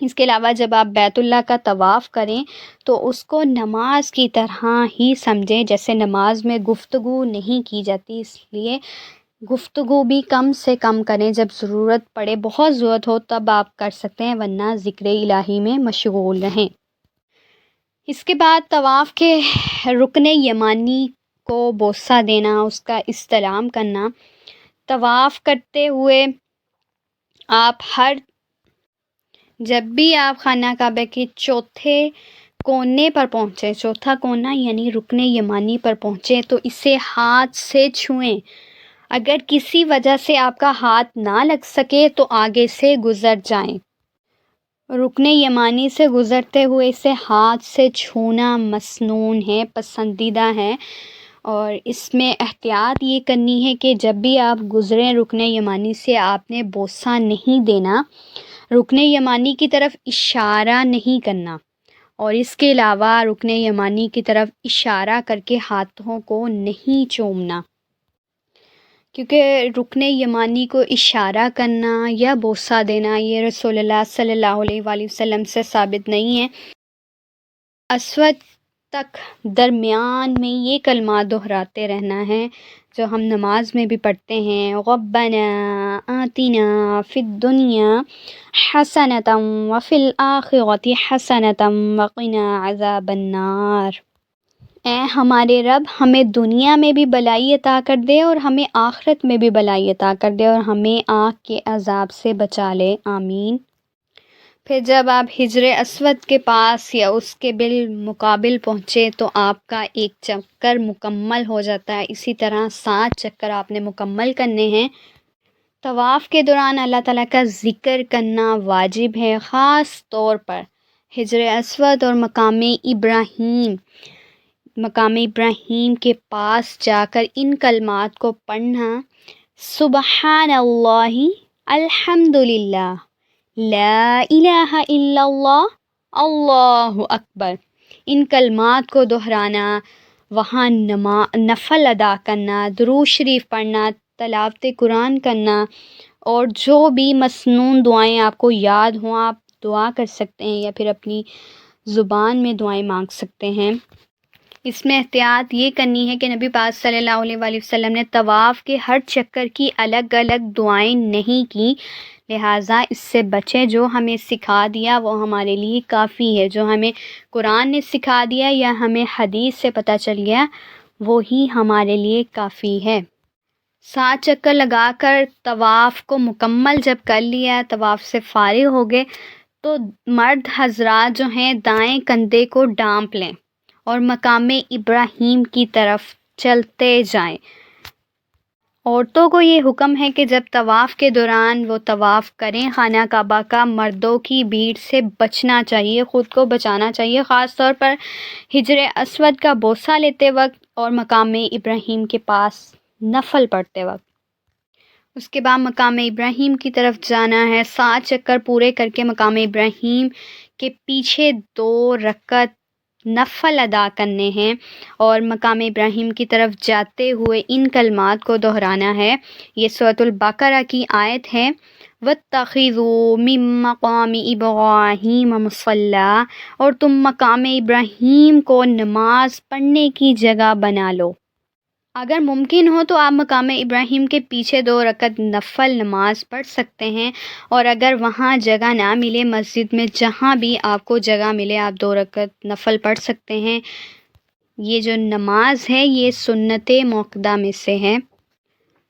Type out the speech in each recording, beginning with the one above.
اس کے علاوہ جب آپ بیت اللہ کا طواف کریں تو اس کو نماز کی طرح ہی سمجھیں، جیسے نماز میں گفتگو نہیں کی جاتی، اس لیے گفتگو بھی کم سے کم کریں، جب ضرورت پڑے، بہت ضرورت ہو تب آپ کر سکتے ہیں، ورنہ ذکر الہی میں مشغول رہیں۔ اس کے بعد طواف کے رکن یمانی کو بوسہ دینا، اس کا استلام کرنا۔ طواف کرتے ہوئے جب بھی آپ خانہ کعبہ کے چوتھے کونے پر پہنچے، چوتھا کونا یعنی رکن یمانی پر پہنچے تو اسے ہاتھ سے چھوئیں۔ اگر کسی وجہ سے آپ کا ہاتھ نہ لگ سکے تو آگے سے گزر جائیں۔ رکن یمانی سے گزرتے ہوئے اسے ہاتھ سے چھونا مسنون ہے، پسندیدہ ہے، اور اس میں احتیاط یہ کرنی ہے کہ جب بھی آپ گزریں رکن یمانی سے آپ نے بوسہ نہیں دینا، رکن یمانی کی طرف اشارہ نہیں کرنا، اور اس کے علاوہ رکن یمانی کی طرف اشارہ کر کے ہاتھوں کو نہیں چومنا، کیونکہ رکن یمانی کو اشارہ کرنا یا بوسہ دینا یہ رسول اللہ صلی اللہ علیہ وآلہ وسلم سے ثابت نہیں ہے۔ اسود تک درمیان میں یہ کلمات دہراتے رہنا ہے جو ہم نماز میں بھی پڑھتے ہیں، ربنا آتنا فی الدنیا حسنۃ وفی الآخرۃ حسنۃ وقنا عذاب النار۔ اے ہمارے رب، ہمیں دنیا میں بھی بلائی عطا کر دے اور ہمیں آخرت میں بھی بلائی عطا کر دے اور ہمیں آگ کے عذاب سے بچا لے، آمین۔ پھر جب آپ حجر اسود کے پاس یا اس کے بالمقابل پہنچے تو آپ کا ایک چکر مکمل ہو جاتا ہے، اسی طرح 7 چکر آپ نے مکمل کرنے ہیں۔ طواف کے دوران اللہ تعالیٰ کا ذکر کرنا واجب ہے، خاص طور پر حجر اسود اور مقام ابراہیم کے پاس جا کر ان کلمات کو پڑھنا: سبحان اللہ، الحمد للہ، لا الہ الا اللہ، اللہ اکبر۔ ان کلمات کو دہرانا، وہاں نفل ادا کرنا، درود شریف پڑھنا، تلاوت قرآن کرنا، اور جو بھی مسنون دعائیں آپ کو یاد ہوں آپ دعا کر سکتے ہیں یا پھر اپنی زبان میں دعائیں مانگ سکتے ہیں۔ اس میں احتیاط یہ کرنی ہے کہ نبی پاک صلی اللہ علیہ وآلہ وسلم نے طواف کے ہر چکر کی الگ الگ دعائیں نہیں کی، لہٰذا اس سے بچیں۔ جو ہمیں سکھا دیا وہ ہمارے لیے کافی ہے، جو ہمیں قرآن نے سکھا دیا یا ہمیں حدیث سے پتہ چل گیا وہی ہمارے لیے کافی ہے۔ 7 چکر لگا کر طواف کو مکمل جب کر لیا، طواف سے فارغ ہو گئے، تو مرد حضرات جو ہیں دائیں کندھے کو ڈانپ لیں اور مقام ابراہیم کی طرف چلتے جائیں۔ عورتوں کو یہ حکم ہے کہ جب طواف کے دوران وہ طواف کریں، خانہ کعبہ کا مردوں کی بھیڑ سے بچنا چاہیے، خود کو بچانا چاہیے، خاص طور پر حجر اسود کا بوسہ لیتے وقت اور مقام ابراہیم کے پاس نفل پڑھتے وقت۔ اس کے بعد مقام ابراہیم کی طرف جانا ہے، 7 چکر پورے کر کے مقام ابراہیم کے پیچھے 2 رکعت نفل ادا کرنے ہیں، اور مقام ابراہیم کی طرف جاتے ہوئے ان کلمات کو دہرانا ہے۔ یہ سورۃ البقرہ کی آیت ہے، وَاتَّخِذُوا مِن مَّقَامِ إِبْرَاهِيمَ مُصَلًّى، اور تم مقام ابراہیم کو نماز پڑھنے کی جگہ بنا لو۔ اگر ممکن ہو تو آپ مقام ابراہیم کے پیچھے 2 رکعت نفل نماز پڑھ سکتے ہیں، اور اگر وہاں جگہ نہ ملے، مسجد میں جہاں بھی آپ کو جگہ ملے آپ 2 رکعت نفل پڑھ سکتے ہیں۔ یہ جو نماز ہے یہ سنت موقدہ میں سے ہے۔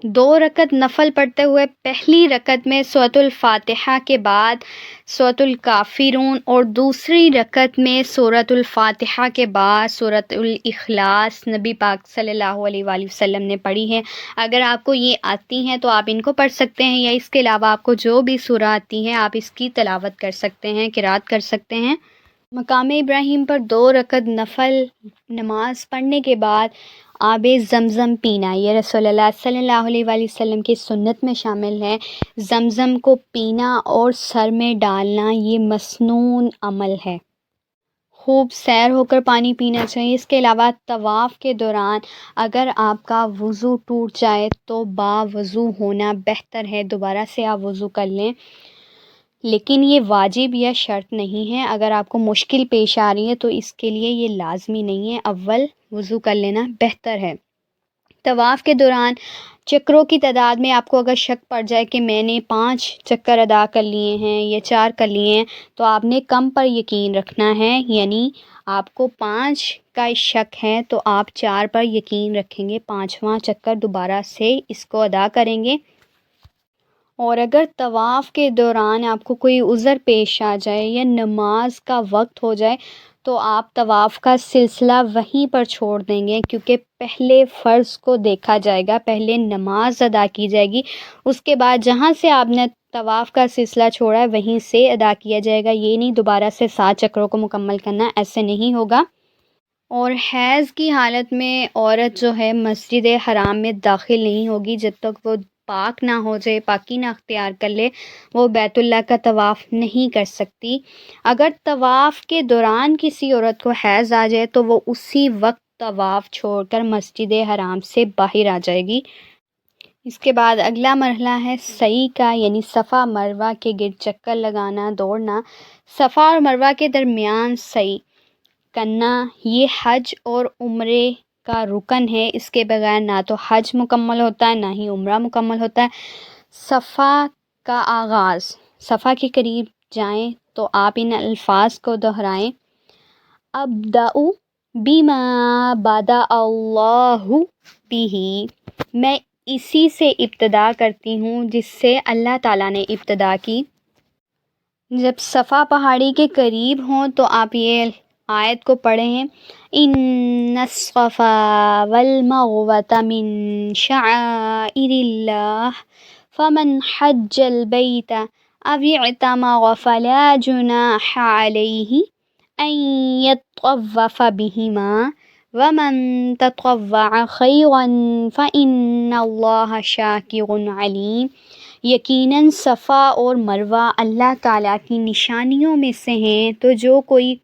2 رکعت نفل پڑھتے ہوئے پہلی رکعت میں سورۃ الفاتحہ کے بعد سورۃ الکافرون، اور دوسری رکعت میں سورۃ الفاتحہ کے بعد سورۃ الاخلاص نبی پاک صلی اللہ علیہ وآلہ وسلم نے پڑھی ہے۔ اگر آپ کو یہ آتی ہیں تو آپ ان کو پڑھ سکتے ہیں، یا اس کے علاوہ آپ کو جو بھی سورہ آتی ہے آپ اس کی تلاوت کر سکتے ہیں، قرات کر سکتے ہیں۔ مقام ابراہیم پر 2 رکعت نفل نماز پڑھنے کے بعد آب زمزم پینا، یہ رسول اللہ صلی اللہ علیہ وآلہ وسلم کی سنت میں شامل ہے۔ زمزم کو پینا اور سر میں ڈالنا یہ مسنون عمل ہے۔ خوب سیر ہو کر پانی پینا چاہیے۔ اس کے علاوہ طواف کے دوران اگر آپ کا وضو ٹوٹ جائے تو باوضو ہونا بہتر ہے، دوبارہ سے آپ وضو کر لیں، لیکن یہ واجب یا شرط نہیں ہے۔ اگر آپ کو مشکل پیش آ رہی ہے تو اس کے لیے یہ لازمی نہیں ہے، اول وضو کر لینا بہتر ہے۔ طواف کے دوران چکروں کی تعداد میں آپ کو اگر شک پڑ جائے کہ میں نے 5 چکر ادا کر لیے ہیں یا 4 کر لیے ہیں، تو آپ نے کم پر یقین رکھنا ہے، یعنی آپ کو 5 کا شک ہے تو آپ 4 پر یقین رکھیں گے، 5واں چکر دوبارہ سے اس کو ادا کریں گے۔ اور اگر طواف کے دوران آپ کو کوئی عذر پیش آ جائے یا نماز کا وقت ہو جائے تو آپ طواف کا سلسلہ وہیں پر چھوڑ دیں گے، کیونکہ پہلے فرض کو دیکھا جائے گا، پہلے نماز ادا کی جائے گی، اس کے بعد جہاں سے آپ نے طواف کا سلسلہ چھوڑا ہے وہیں سے ادا کیا جائے گا۔ یہ نہیں دوبارہ سے 7 چکروں کو مکمل کرنا، ایسے نہیں ہوگا۔ اور حیض کی حالت میں عورت جو ہے مسجد حرام میں داخل نہیں ہوگی جب تک وہ پاک نہ ہو جائے، پاکی نہ اختیار کر لے، وہ بیت اللہ کا طواف نہیں کر سکتی۔ اگر طواف کے دوران کسی عورت کو حیض آ جائے تو وہ اسی وقت طواف چھوڑ کر مسجد حرام سے باہر آ جائے گی۔ اس کے بعد اگلا مرحلہ ہے سعی کا، یعنی صفا مروہ کے گرد چکر لگانا، دوڑنا۔ صفا اور مروہ کے درمیان سعی کرنا یہ حج اور عمرے کا رکن ہے، اس کے بغیر نہ تو حج مکمل ہوتا ہے نہ ہی عمرہ مکمل ہوتا ہے۔ صفا کا آغاز، صفا کے قریب جائیں تو آپ ان الفاظ کو دہرائیں: ابدأ بما بدأ اللہ بہ، میں اسی سے ابتدا کرتی ہوں جس سے اللہ تعالیٰ نے ابتدا کی۔ جب صفا پہاڑی کے قریب ہوں تو آپ یہ آیت کو پڑھیں: ان الصفا والمروة من شعائر اللہ فمن حج البیت او اعتمر فلا جناح علیہ ان یطوف بہما ومن تطوع خیرا فإن اللہ شاکر علیم۔ یقیناً صفا اور مروہ اللہ تعالیٰ کی نشانیوں میں سے ہیں، تو جو کوئی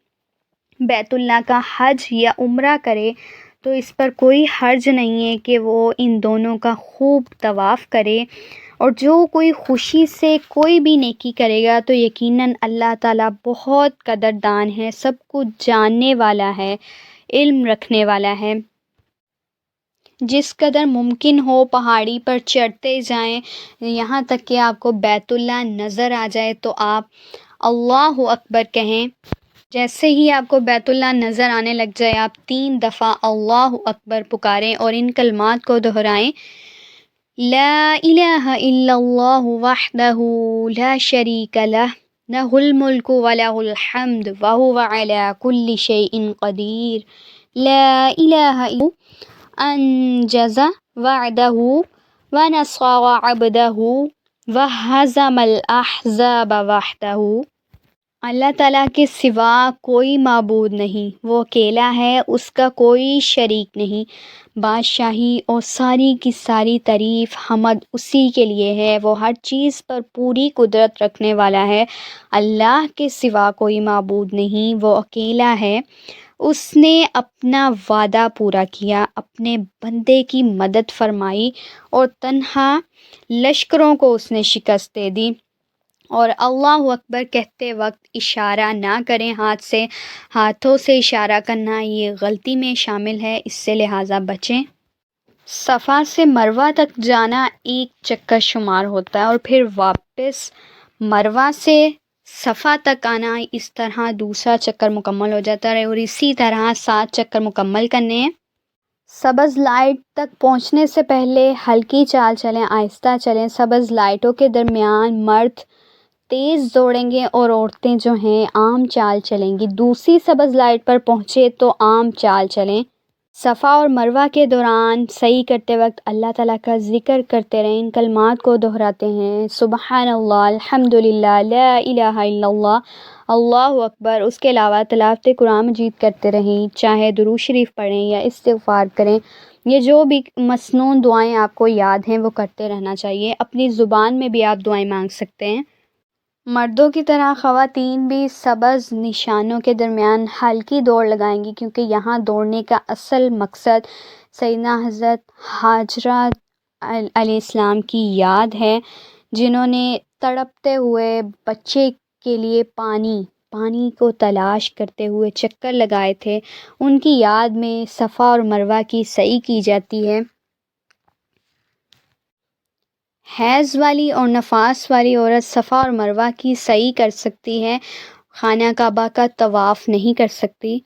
بیت اللہ کا حج یا عمرہ کرے تو اس پر کوئی حرج نہیں ہے کہ وہ ان دونوں کا خوب طواف کرے، اور جو کوئی خوشی سے کوئی بھی نیکی کرے گا تو یقیناً اللہ تعالیٰ بہت قدردان ہے، سب کچھ جاننے والا ہے، علم رکھنے والا ہے۔ جس قدر ممکن ہو پہاڑی پر چڑھتے جائیں یہاں تک کہ آپ کو بیت اللہ نظر آ جائے تو آپ اللہ اکبر کہیں۔ جیسے ہی آپ کو بیت اللہ نظر آنے لگ جائے آپ 3 دفعہ اللہ اکبر پکاریں اور ان کلمات کو دہرائیں: لا الہ الا اللہ وحدہ لا شریک لہ لہ الملک ولہ الحمد وہو علی کل شیء قدیر، لا الہ الا انجز وعدہ ونصر عبدہ وہزم الاحزاب وحدہ۔ اللہ تعالیٰ کے سوا کوئی معبود نہیں، وہ اکیلا ہے، اس کا کوئی شریک نہیں۔ بادشاہی اور ساری کی ساری تعریف حمد اسی کے لیے ہے، وہ ہر چیز پر پوری قدرت رکھنے والا ہے۔ اللہ کے سوا کوئی معبود نہیں، وہ اکیلا ہے۔ اس نے اپنا وعدہ پورا کیا، اپنے بندے کی مدد فرمائی اور تنہا لشکروں کو اس نے شکست دے دی۔ اور اللہ اکبر کہتے وقت اشارہ نہ کریں ہاتھ سے، ہاتھوں سے اشارہ کرنا یہ غلطی میں شامل ہے، اس سے لہٰذا بچیں۔ صفا سے مروہ تک جانا 1 چکر شمار ہوتا ہے اور پھر واپس مروہ سے صفا تک آنا، اس طرح دوسرا چکر مکمل ہو جاتا ہے اور اسی طرح 7 چکر مکمل کرنے ہیں۔ سبز لائٹ تک پہنچنے سے پہلے ہلکی چال چلیں، آہستہ چلیں۔ سبز لائٹوں کے درمیان مرد تیز دوڑیں گے اور عورتیں جو ہیں عام چال چلیں گی۔ دوسری سبز لائٹ پر پہنچے تو عام چال چلیں۔ صفا اور مروہ کے دوران سعی کرتے وقت اللہ تعالیٰ کا ذکر کرتے رہیں، ان کلمات کو دہراتے ہیں: سبحان اللہ، الحمدللہ، لا الہ الا اللہ، اللہ اکبر۔ اس کے علاوہ تلاوت قرآن مجید کرتے رہیں، چاہے درود شریف پڑھیں یا استغفار کریں، یہ جو بھی مسنون دعائیں آپ کو یاد ہیں وہ کرتے رہنا چاہیے۔ اپنی زبان میں بھی آپ دعائیں مانگ سکتے ہیں۔ مردوں کی طرح خواتین بھی سبز نشانوں کے درمیان ہلکی دوڑ لگائیں گی، کیونکہ یہاں دوڑنے کا اصل مقصد سیدنا حضرت ہاجرہ علیہ السلام کی یاد ہے، جنہوں نے تڑپتے ہوئے بچے کے لیے پانی کو تلاش کرتے ہوئے چکر لگائے تھے، ان کی یاد میں صفا اور مروہ کی سعی کی جاتی ہے۔ حیض والی اور نفاس والی عورت صفا اور مروہ کی سعی کر سکتی ہے، خانہ کعبہ کا طواف نہیں کر سکتی۔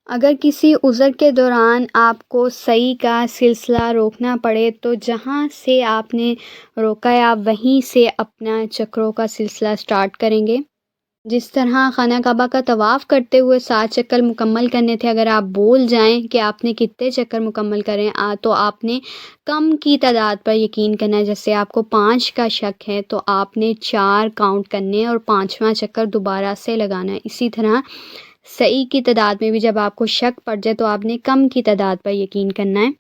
اگر کسی عذر کے دوران آپ کو سعی کا سلسلہ روکنا پڑے تو جہاں سے آپ نے روکا ہے آپ وہیں سے اپنا چکروں کا سلسلہ سٹارٹ کریں گے۔ جس طرح خانہ کعبہ کا طواف کرتے ہوئے 7 چکر مکمل کرنے تھے، اگر آپ بھول جائیں کہ آپ نے کتنے چکر مکمل کریں تو آپ نے کم کی تعداد پر یقین کرنا ہے۔ جیسے آپ کو 5 کا شک ہے تو آپ نے 4 کاؤنٹ کرنے اور 5واں چکر دوبارہ سے لگانا ہے۔ اسی طرح سعی کی تعداد میں بھی جب آپ کو شک پڑ جائے تو آپ نے کم کی تعداد پر یقین کرنا ہے۔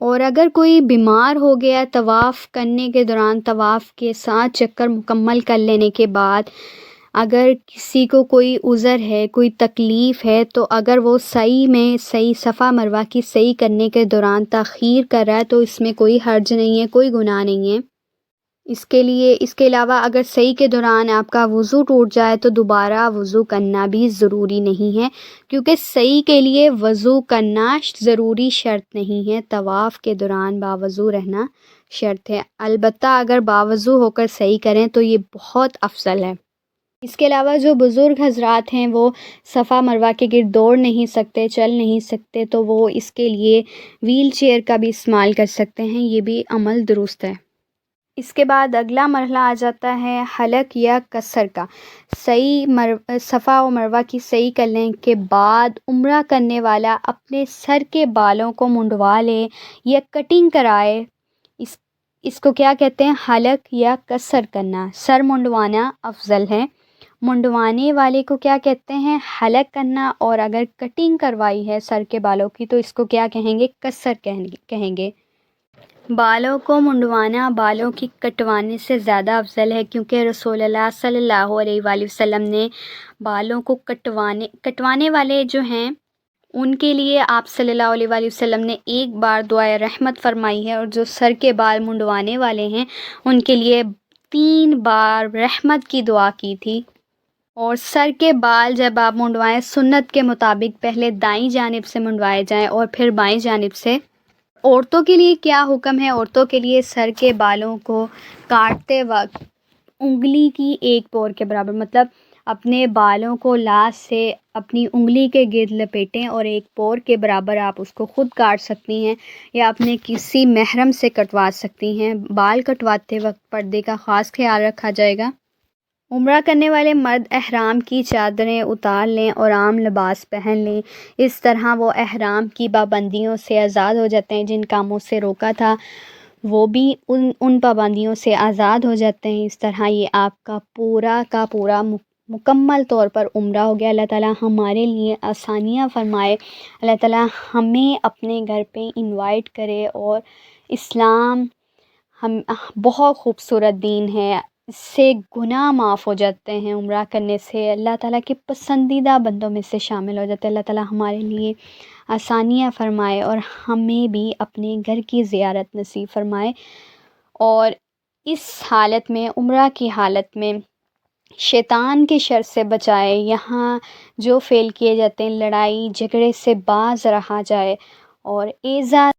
اور اگر کوئی بیمار ہو گیا طواف کرنے کے دوران، طواف کے 7 چکر مکمل کر لینے کے بعد اگر کسی کو کوئی عذر ہے، کوئی تکلیف ہے، تو اگر وہ سعی صفا مروہ کی سعی کرنے کے دوران تاخیر کر رہا ہے تو اس میں کوئی حرج نہیں ہے، کوئی گناہ نہیں ہے۔ اس کے علاوہ اگر سعی کے دوران آپ کا وضو ٹوٹ جائے تو دوبارہ وضو کرنا بھی ضروری نہیں ہے، کیونکہ سعی کے لیے وضو کرنا ضروری شرط نہیں ہے، طواف کے دوران باوضو رہنا شرط ہے۔ البتہ اگر باوضو ہو کر سعی کریں تو یہ بہت افضل ہے۔ اس کے علاوہ جو بزرگ حضرات ہیں وہ صفا مروہ کے گرد دوڑ نہیں سکتے، چل نہیں سکتے، تو وہ اس کے لیے ویل چیئر کا بھی استعمال کر سکتے ہیں، یہ بھی عمل درست ہے۔ اس کے بعد اگلا مرحلہ آ جاتا ہے حلق یا قصر کا۔ صفا و مروہ کی سعی کرنے کے بعد عمرہ کرنے والا اپنے سر کے بالوں کو منڈوا لے یا کٹنگ کرائے، اس کو کیا کہتے ہیں؟ حلق یا قصر کرنا۔ سر منڈوانا افضل ہے۔ منڈوانے والے کو کیا کہتے ہیں؟ حلق کرنا، اور اگر کٹنگ کروائی ہے سر کے بالوں کی تو اس کو کیا کہیں گے؟ قصر کہیں گے۔ بالوں کو منڈوانا بالوں کی کٹوانے سے زیادہ افضل ہے، کیونکہ رسول اللہ صلی اللہ علیہ وآلہ وسلم نے بالوں کو کٹوانے والے جو ہیں ان کے لیے آپ صلی اللہ علیہ وآلہ وسلم نے ایک بار دعائے رحمت فرمائی ہے، اور جو سر کے بال منڈوانے والے ہیں ان کے لیے 3 بار رحمت کی دعا کی تھی۔ اور سر کے بال جب آپ منڈوائیں سنت کے مطابق پہلے دائیں جانب سے منڈوائے جائیں اور پھر بائیں جانب سے۔ عورتوں کے لیے کیا حکم ہے؟ عورتوں کے لیے سر کے بالوں کو کاٹتے وقت انگلی کی ایک پور کے برابر، مطلب اپنے بالوں کو لاس سے اپنی انگلی کے گرد لپیٹیں اور ایک پور کے برابر آپ اس کو خود کاٹ سکتی ہیں یا اپنے کسی محرم سے کٹوا سکتی ہیں۔ بال کٹواتے وقت پردے کا خاص خیال رکھا جائے گا۔ عمرہ کرنے والے مرد احرام کی چادریں اتار لیں اور عام لباس پہن لیں، اس طرح وہ احرام کی پابندیوں سے آزاد ہو جاتے ہیں، جن کاموں سے روکا تھا وہ بھی ان پابندیوں سے آزاد ہو جاتے ہیں۔ اس طرح یہ آپ کا پورا مکمل طور پر عمرہ ہو گیا۔ اللہ تعالیٰ ہمارے لیے آسانیاں فرمائے، اللہ تعالیٰ ہمیں اپنے گھر پہ انوائٹ کرے، اور اسلام بہت خوبصورت دین ہے، اس سے گناہ معاف ہو جاتے ہیں، عمرہ کرنے سے اللہ تعالیٰ کے پسندیدہ بندوں میں سے شامل ہو جاتے ہیں۔ اللہ تعالیٰ ہمارے لیے آسانیاں فرمائے اور ہمیں بھی اپنے گھر کی زیارت نصیب فرمائے، اور اس حالت میں عمرہ کی حالت میں شیطان کے شر سے بچائے، یہاں جو فعل کیے جاتے ہیں لڑائی جھگڑے سے باز رہا جائے، اور ایذا